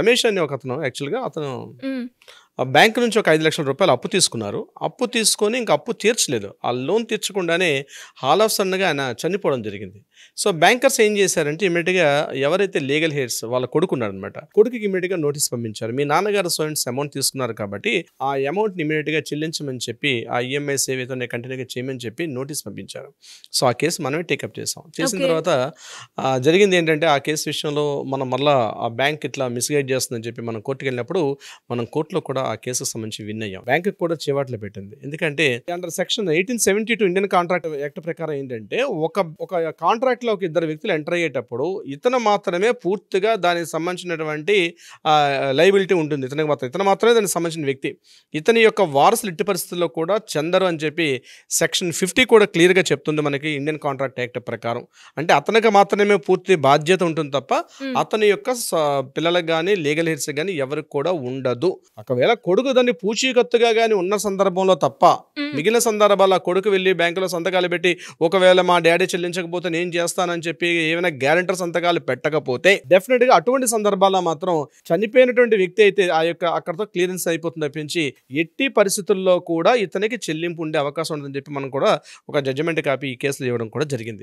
రమేష్ అనే ఒకతను యాక్చువల్‌గా అతను హ్మ్. బ్యాంక్ నుంచి ఒక 5,00,000 రూపాయలు అప్పు తీసుకున్నారు. అప్పు తీసుకొని ఇంక అప్పు తీర్చలేదు. ఆ లోన్ తీర్చకుండానే ఆల్ ఆఫ్ సడెన్‌గా ఆయన చనిపోవడం జరిగింది. సో, బ్యాంకర్స్ ఏం చేశారంటే ఇమ్మీడియేట్‌గా ఎవరైతే లీగల్ హెయిర్స్ వాళ్ళ కొడుకున్నాడనమాట. కొడుకుకి ఇమ్మీడియేట్‌గా నోటీస్ పంపించారు. మీ నాన్నగారు సో అండ్ సో అమౌంట్ తీసుకున్నారు కాబట్టి ఆ అమౌంట్‌ని ఇమ్మీడియేట్‌గా చెల్లించమని చెప్పి ఆ ఈఎంఐస్ ఏవైతే ఉన్నాయో కంటిన్యూగా చేయమని చెప్పి నోటీస్ పంపించారు. సో, ఆ కేసు మనమే టేకప్ చేసాం. చేసిన ఓకే. తర్వాత జరిగిందేంటంటే ఆ కేసు విషయంలో మనం మళ్ళా ఆ బ్యాంక్ ఇట్లా మిస్‌గైడ్ చేస్తుందని చెప్పి మనం కోర్ట్‌కెళ్ళినప్పుడు మనం కోర్ట్‌లో కూడా ఆ కేసుకి సంబంధించి విన్ అయ్యాం. బ్యాంక్‌కి కూడా చివాట్లు పెట్టింది. ఎందుకంటే under section 1872 Indian contract act ప్రకారం ఏంటంటే ఒక కాంట్రాక్ట్‌లో ఒక ఇద్దరు వ్యక్తులు ఎంటర్ అయ్యేటప్పుడు ఇతను మాత్రమే పూర్తిగా దానికి సంబంధించినటువంటి లయబిలిటీ ఉంటుంది. ఇతను మాత్రమే దానికి సంబంధించిన వ్యక్తి. ఇతని యొక్క వారసులు ఎట్టి పరిస్థితుల్లో కూడా చెందరు అని చెప్పి సెక్షన్ 50 కూడా క్లియర్‌గా చెప్తుంది మనకి ఇండియన్ కాంట్రాక్ట్ యాక్ట్ ప్రకారం. అంటే అతనికి మాత్రమే పూర్తి బాధ్యత ఉంటుంది తప్ప హ్మ్. అతని యొక్క పిల్లలకు గాని, లీగల్ హెయిర్స్ గాని ఎవరికి కూడా ఉండదు. ఒకవేళ కొడుకు దాన్ని పూచీకత్తుగా గాని ఉన్న సందర్భంలో తప్ప, హ్మ్. మిగిలిన సందర్భాల్లో ఆ కొడుకు వెళ్లి బ్యాంకులో సంతకాలు పెట్టి, ఒకవేళ మా డ్యాడీ చెల్లించకపోతే నేను చేస్తానని చెప్పి ఏమైనా గ్యారంటర్ సంతకాలు పెట్టకపోతే డెఫినెట్‌గా అటువంటి సందర్భాల్లో మాత్రం చనిపోయినటువంటి వ్యక్తి అయితే ఆ యొక్క అక్కడితో క్లియరెన్స్ అయిపోతుంది తప్పించి, ఎట్టి పరిస్థితుల్లో కూడా ఇతనికి చెల్లింపు ఉండే అవకాశం ఉండదని చెప్పి మనం కూడా ఒక జడ్జిమెంట్ కాపీ ఈ కేసులో ఇవ్వడం కూడా జరిగింది.